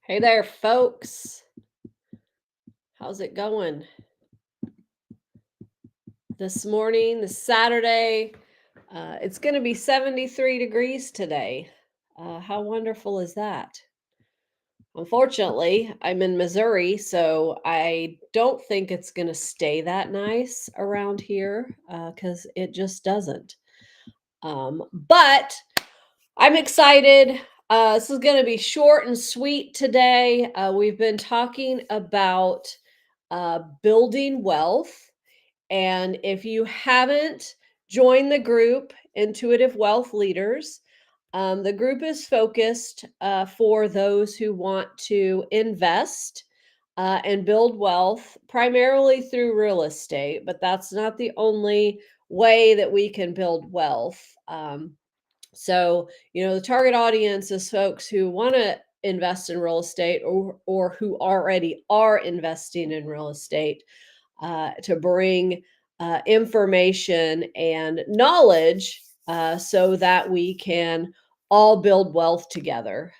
Hey there, folks. How's it going this morning, this Saturday? It's going to be 73 degrees today. How wonderful is that? Unfortunately, I'm in Missouri, so I don't think it's going to stay that nice around here because it just doesn't. But I'm excited. This is going to be short and sweet today. We've been talking about building wealth. And if you haven't joined the group, Intuitive Wealth Leaders, the group is focused for those who want to invest and build wealth primarily through real estate, but that's not the only way that we can build wealth. The target audience is folks who want to invest in real estate or who already are investing in real estate to bring information and knowledge so that we can all build wealth together.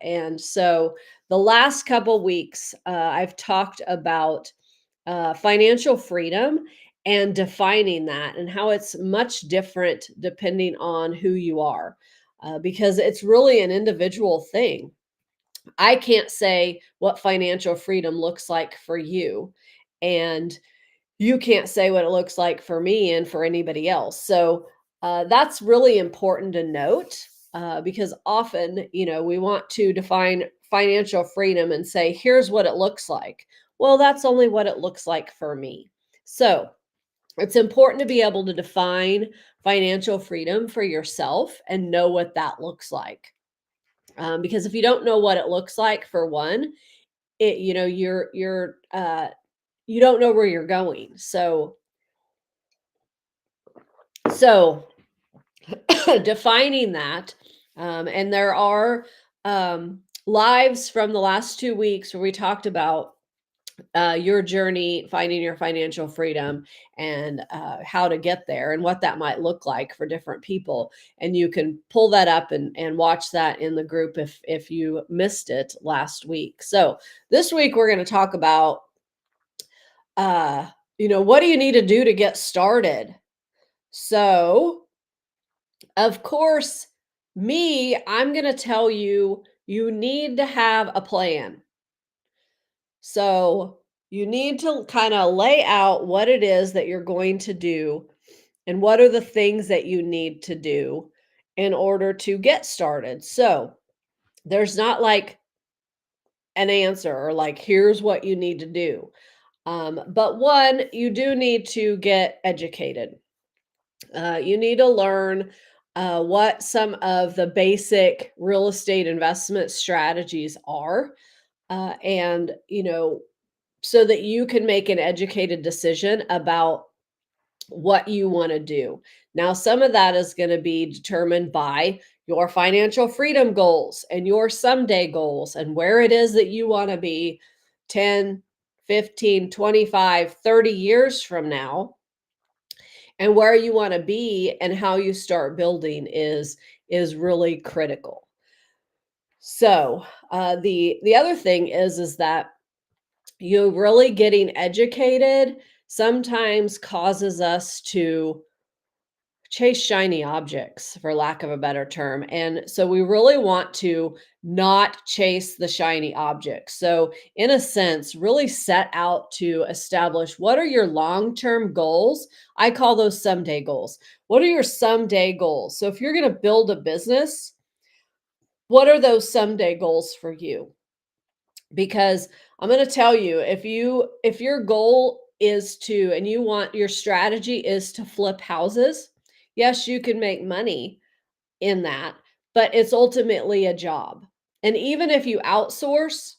And so the last couple weeks, I've talked about financial freedom and defining that and how it's much different depending on who you are, because it's really an individual thing. I can't say what financial freedom looks like for you. And you can't say what it looks like for me and for anybody else. So that's really important to note because often, we want to define financial freedom and say, here's what it looks like. Well, that's only what it looks like for me. So it's important to be able to define financial freedom for yourself and know what that looks like. Because if you don't know what it looks like, for one, you don't know where you're going. So defining that, and there are lives from the last 2 weeks where we talked about your journey finding your financial freedom and how to get there and what that might look like for different people. And you can pull that up and watch that in the group if you missed it last week. So this week we're going to talk about what do you need to do to get started. So of course, I'm going to tell you, you need to have a plan. So you need to kind of lay out what it is that you're going to do and what are the things that you need to do in order to get started. So there's not like an answer or like, here's what you need to do. But one, you do need to get educated. You need to learn what some of the basic real estate investment strategies are. And, so that you can make an educated decision about what you want to do. Now, some of that is going to be determined by your financial freedom goals and your someday goals and where it is that you want to be 10, 15, 25, 30 years from now. And where you want to be and how you start building is really critical. So the other thing is that you really getting educated sometimes causes us to chase shiny objects, for lack of a better term. And so we really want to not chase the shiny objects. So, in a sense, really set out to establish what are your long term goals. I call those someday goals. What are your someday goals? So, if you're going to build a business, what are those someday goals for you? Because I'm going to tell you, if your goal is to and you want your strategy is to flip houses, yes, you can make money in that, but it's ultimately a job. And even if you outsource,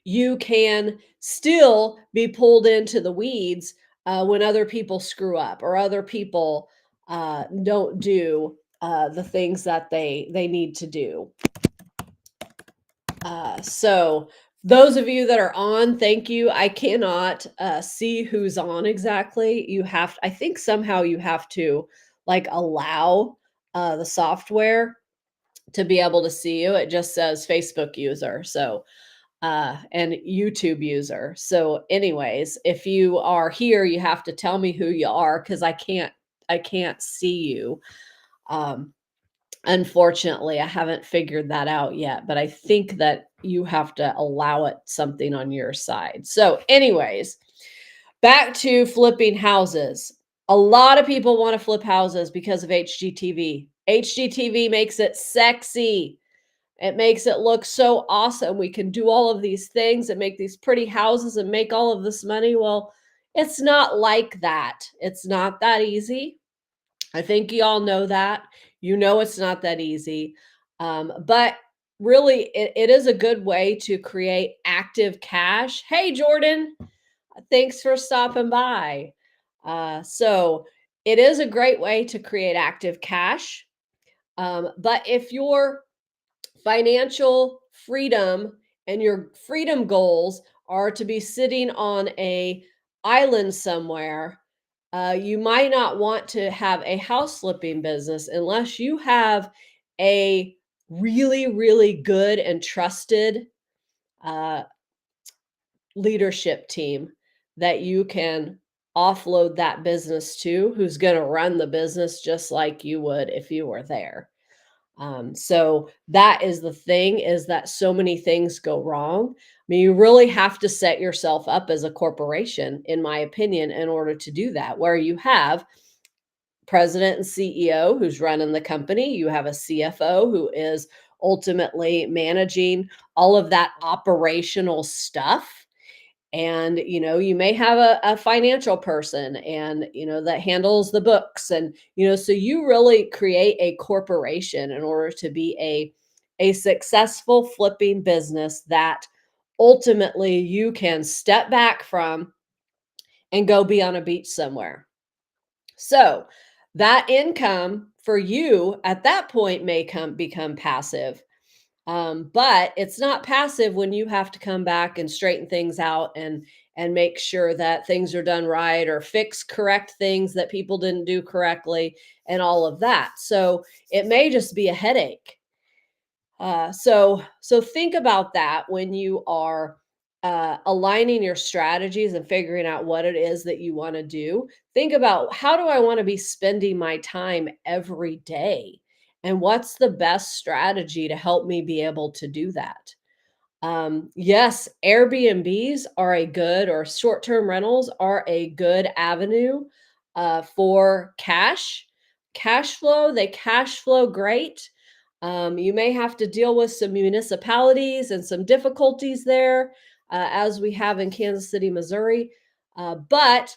you can still be pulled into the weeds when other people screw up or other people don't do the things that they need to do. So those of you that are on, thank you. I cannot see who's on exactly. I think somehow you have to like allow the software to be able to see you. It just says Facebook user. So, and YouTube user. So anyways, if you are here, you have to tell me who you are because I can't see you. Um, Unfortunately, I haven't figured that out yet, but I think that you have to allow it something on your side. So, anyways, back to flipping houses. A lot of people want to flip houses because of HGTV. HGTV makes it sexy. It makes it look so awesome. We can do all of these things and make these pretty houses and make all of this money. Well, it's not like that. It's not that easy. I think you all know that. You know it's not that easy. But really, it is a good way to create active cash. Hey, Jordan, thanks for stopping by. So, it is a great way to create active cash. But if your financial freedom and your freedom goals are to be sitting on a island somewhere, you might not want to have a house flipping business unless you have a really, really good and trusted uh, leadership team that you can offload that business to, who's going to run the business just like you would if you were there. So that is the thing, is that so many things go wrong. I mean, you really have to set yourself up as a corporation, in my opinion, in order to do that, where you have president and CEO who's running the company, you have a CFO who is ultimately managing all of that operational stuff. And you may have a financial person, and that handles the books, and so you really create a corporation in order to be a successful flipping business that ultimately you can step back from and go be on a beach somewhere. So that income for you at that point may become passive. But it's not passive when you have to come back and straighten things out and make sure that things are done right, or fix correct things that people didn't do correctly, and all of that. So it may just be a headache. So think about that when you are aligning your strategies and figuring out what it is that you want to do. Think about, how do I want to be spending my time every day? And what's the best strategy to help me be able to do that? Yes, Airbnbs are a good, or short-term rentals are a good avenue for cash flow. They cash flow great. You may have to deal with some municipalities and some difficulties there, as we have in Kansas City, Missouri. But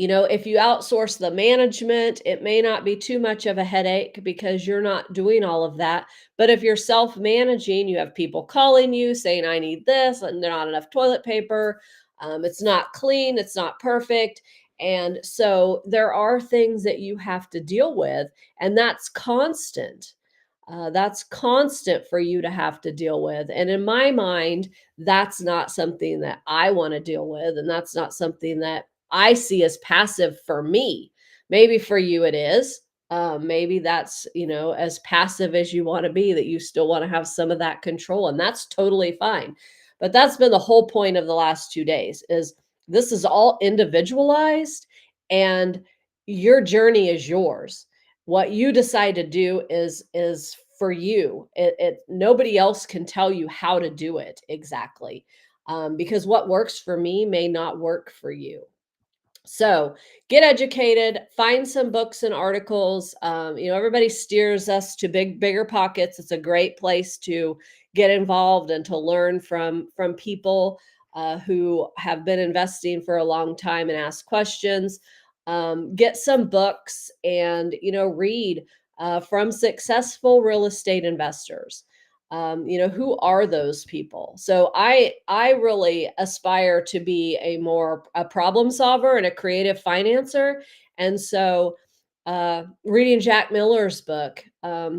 if you outsource the management, it may not be too much of a headache because you're not doing all of that. But if you're self managing, you have people calling you saying, I need this, and there's not enough toilet paper. It's not clean, it's not perfect. And so there are things that you have to deal with, and that's constant. That's constant for you to have to deal with. And in my mind, that's not something that I want to deal with. And that's not something that I see as passive for me. Maybe for you it is. Maybe that's, as passive as you want to be, that you still want to have some of that control. And that's totally fine. But that's been the whole point of the last 2 days, is this is all individualized, and your journey is yours. What you decide to do is for you. It Nobody else can tell you how to do it exactly, because what works for me may not work for you. So get educated, find some books and articles. Everybody steers us to bigger pockets. It's a great place to get involved and to learn from people who have been investing for a long time, and ask questions. Get some books, and read from successful real estate investors. Who are those people? So I really aspire to be a problem solver and a creative financer. And so reading Jack Miller's book.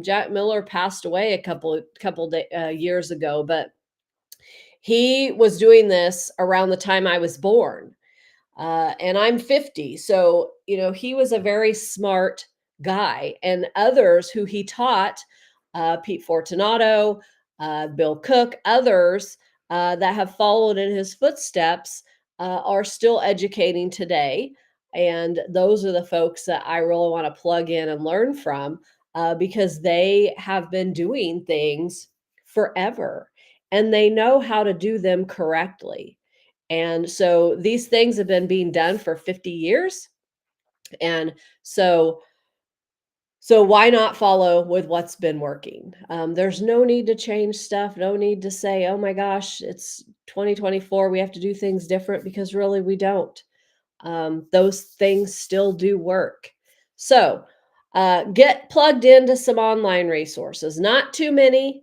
Jack Miller passed away a years ago, but he was doing this around the time I was born. And I'm 50. So, he was a very smart guy, and others who he taught Pete Fortunato, Bill Cook, others that have followed in his footsteps are still educating today. And those are the folks that I really want to plug in and learn from because they have been doing things forever and they know how to do them correctly. And so these things have been being done for 50 years. And so why not follow with what's been working? There's no need to change stuff, no need to say, "Oh my gosh, it's 2024, we have to do things different," because really we don't. Those things still do work. So, get plugged into some online resources, not too many.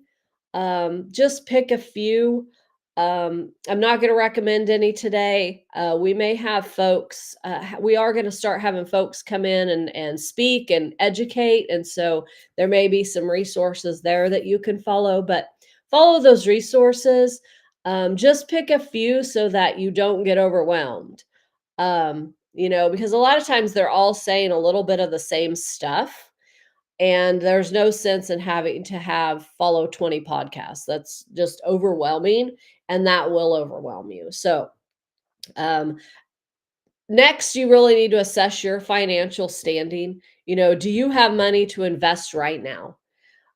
Just pick a few. I'm not going to recommend any today. We may have folks, we are going to start having folks come in and speak and educate. And so there may be some resources there that you can follow, but follow those resources. Just pick a few so that you don't get overwhelmed. Because a lot of times they're all saying a little bit of the same stuff, and there's no sense in having to have follow 20 podcasts. That's just overwhelming, and that will overwhelm you. So, um, next, you really need to assess your financial standing. Do you have money to invest right now?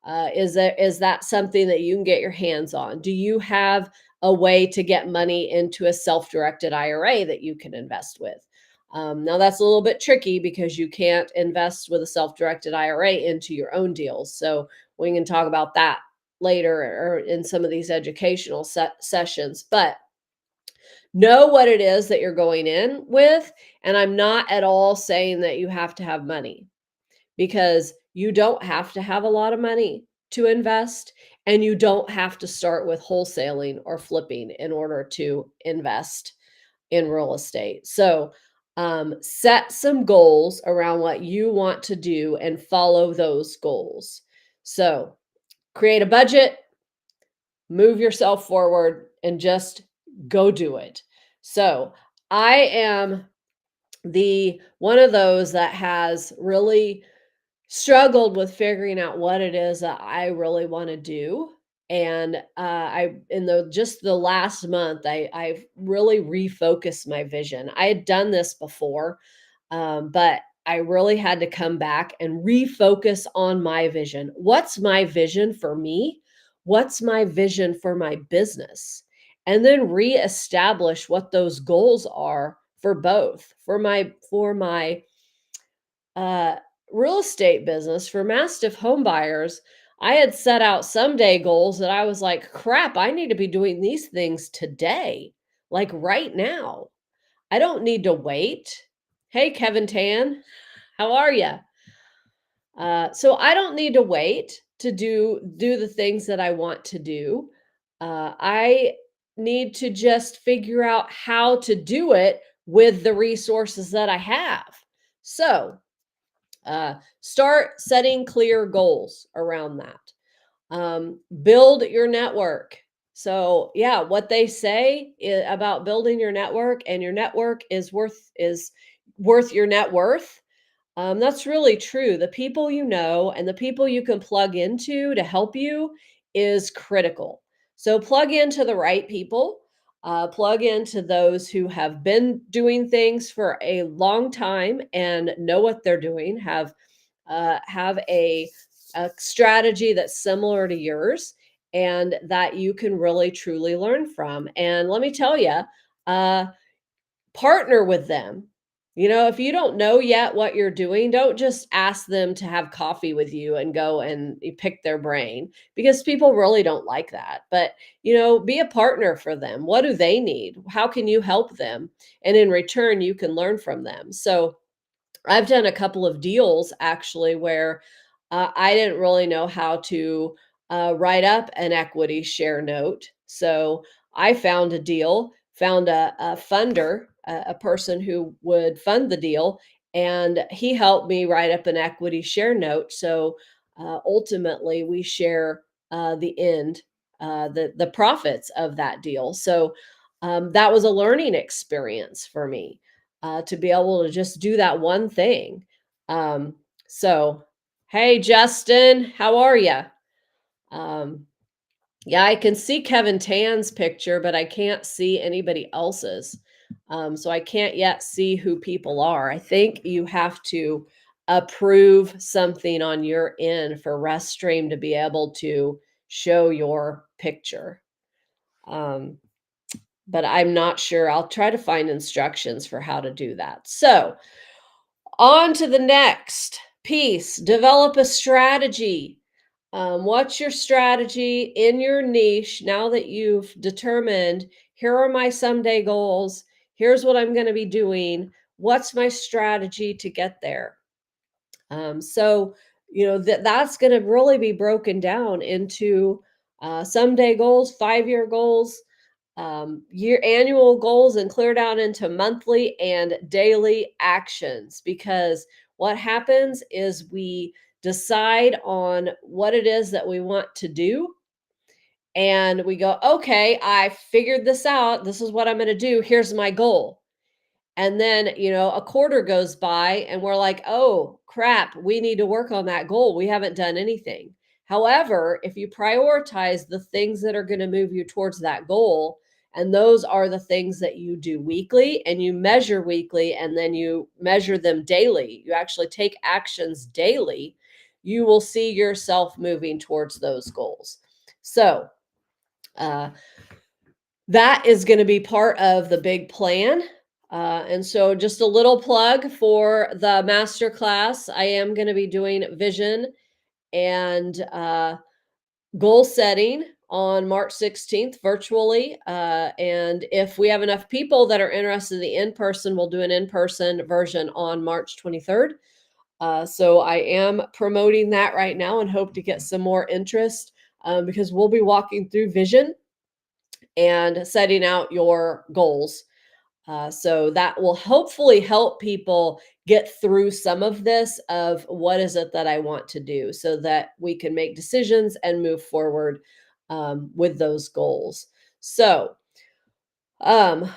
Is that something that you can get your hands on? Do you have a way to get money into a self-directed IRA that you can invest with? Now that's a little bit tricky because you can't invest with a self-directed IRA into your own deals. So we can talk about that later or in some of these educational sessions. But know what it is that you're going in with. And I'm not at all saying that you have to have money because you don't have to have a lot of money to invest, and you don't have to start with wholesaling or flipping in order to invest in real estate. So, set some goals around what you want to do and follow those goals. So, create a budget, move yourself forward, and just go do it. So, I am the one of those that has really struggled with figuring out what it is that I really want to do. And I in the just the last month, I've really refocused my vision. I had done this before, but I really had to come back and refocus on my vision. What's my vision for me? What's my vision for my business? And then reestablish what those goals are for both. For my uh, real estate business for Mastiff home buyers, I had set out someday goals that I was like, crap, I need to be doing these things today, like right now. I don't need to wait. Hey, Kevin Tan, how are you? So I don't need to wait to do the things that I want to do. I need to just figure out how to do it with the resources that I have. So start setting clear goals around that. Build your network. So yeah, what they say about building your network, and your network is worth your net worth. That's really true. The people you know and the people you can plug into to help you is critical. So plug into the right people. Plug into those who have been doing things for a long time and know what they're doing. Have a strategy that's similar to yours and that you can really truly learn from. And let me tell you, uh, partner with them. If you don't know yet what you're doing, don't just ask them to have coffee with you and go and you pick their brain, because people really don't like that. But, be a partner for them. What do they need? How can you help them? And in return, you can learn from them. So, I've done a couple of deals actually where I didn't really know how to write up an equity share note. So I found a deal, found a funder, a person who would fund the deal, and he helped me write up an equity share note. So ultimately, we share the profits of that deal. So that was a learning experience for me to be able to just do that one thing. So, hey, Justin, how are you? Um, yeah, I can see Kevin Tan's picture, but I can't see anybody else's. So I can't yet see who people are. I think you have to approve something on your end for Restream to be able to show your picture. Um, but I'm not sure. I'll try to find instructions for how to do that. So, on to the next piece, develop a strategy. What's your strategy in your niche now that you've determined here are my someday goals? Here's what I'm going to be doing. What's my strategy to get there? So, that's going to really be broken down into someday goals, 5-year goals, year annual goals, and clear down into monthly and daily actions. Because what happens is we decide on what it is that we want to do, and we go, okay, I figured this out, this is what I'm going to do, here's my goal. And then, a quarter goes by and we're like, oh crap, we need to work on that goal. We haven't done anything. However, if you prioritize the things that are going to move you towards that goal, and those are the things that you do weekly and you measure weekly, and then you measure them daily, you actually take actions daily, you will see yourself moving towards those goals. So, uh, that is going to be part of the big plan. And so, just a little plug for the masterclass. I am going to be doing vision and goal setting on March 16th virtually. And if we have enough people that are interested in the in person, we'll do an in person version on March 23rd. So, I am promoting that right now and hope to get some more interest, because we'll be walking through vision and setting out your goals. So that will hopefully help people get through some of this of what is it that I want to do, so that we can make decisions and move forward with those goals. So, um,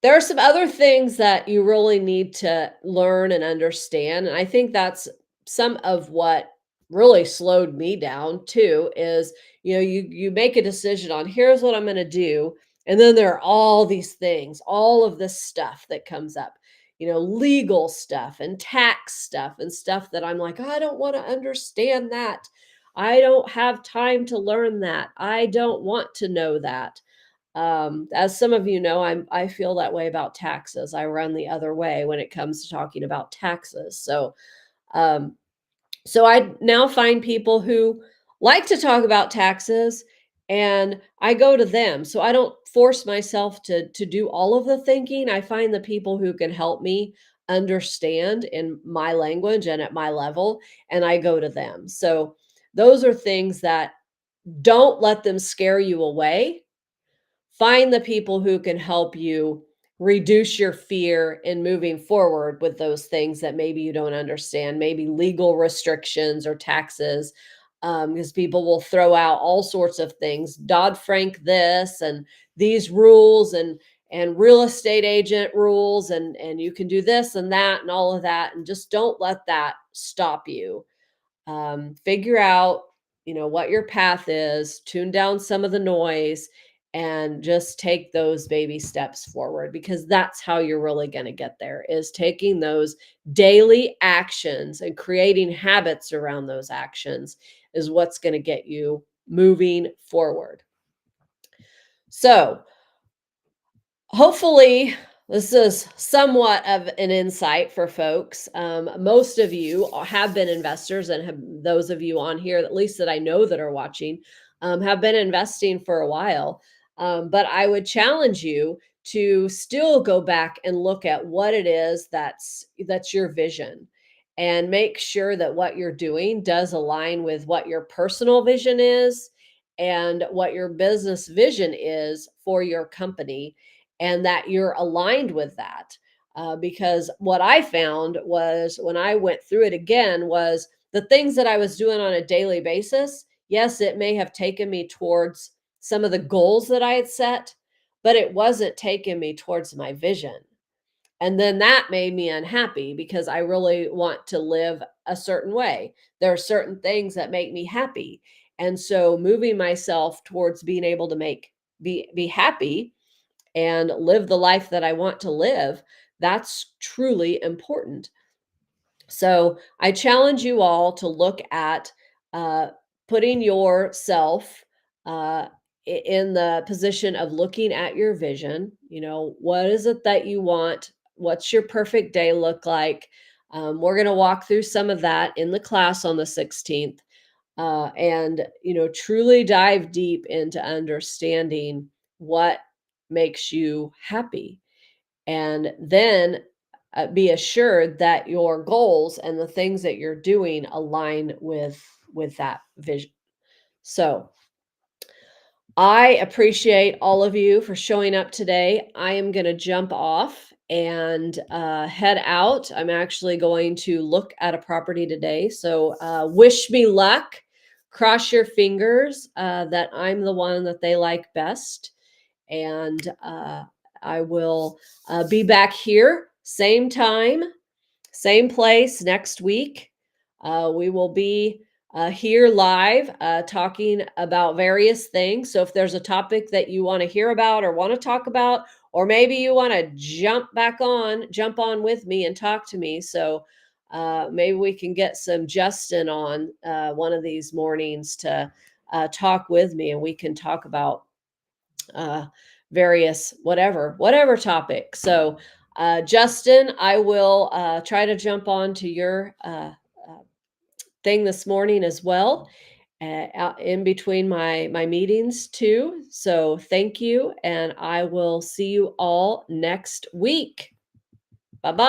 there are some other things that you really need to learn and understand, and I think that's some of what really slowed me down too. Is, you make a decision on here's what I'm going to do, and then there are all these things, all of this stuff that comes up, legal stuff and tax stuff and stuff that I'm like, I don't want to understand that. I don't have time to learn that. I don't want to know that. As some of you know, I feel that way about taxes. I run the other way when it comes to talking about taxes. Um, so I now find people who like to talk about taxes, and I go to them. So I don't force myself to do all of the thinking. I find the people who can help me understand in my language and at my level, and I go to them. So those are things that don't let them scare you away. Find the people who can help you reduce your fear in moving forward with those things that maybe you don't understand, maybe legal restrictions or taxes, because people will throw out all sorts of things, Dodd-Frank this and these rules, and real estate agent rules, and you can do this and that and all of that, and just don't let that stop you. Figure out, what your path is, tune down some of the noise, and just take those baby steps forward, because that's how you're really going to get there, is taking those daily actions and creating habits around those actions is what's going to get you moving forward. So, hopefully, this is somewhat of an insight for folks. Most of you have been investors, and those of you on here, at least that I know that are watching, have been investing for a while. But I would challenge you to still go back and look at what it is that's your vision, and make sure that what you're doing does align with what your personal vision is and what your business vision is for your company, and that you're aligned with that. Because what I found was, when I went through it again, was the things that I was doing on a daily basis. Yes, it may have taken me towards some of the goals that I had set, but it wasn't taking me towards my vision. And then that made me unhappy, because I really want to live a certain way. There are certain things that make me happy. And so moving myself towards being able to be happy and live the life that I want to live, that's truly important. So I challenge you all to look at uh, putting yourself uh, in the position of looking at your vision. You know, what is it that you want? What's your perfect day look like? We're going to walk through some of that in the class on the 16th, and truly dive deep into understanding what makes you happy, and then be assured that your goals and the things that you're doing align with that vision. So I appreciate all of you for showing up today. I am going to jump off and head out. I'm actually going to look at a property today. So wish me luck. Cross your fingers that I'm the one that they like best. And I will be back here, same time, same place next week. We will be here live talking about various things. So if there's a topic that you want to hear about or want to talk about, or maybe you want to jump on with me and talk to me. So maybe we can get some Justin on one of these mornings to talk with me, and we can talk about uh, various whatever topic. So, Justin, I will try to jump on to your thing this morning as well, out in between my meetings too. So, thank you, and I will see you all next week. Bye bye.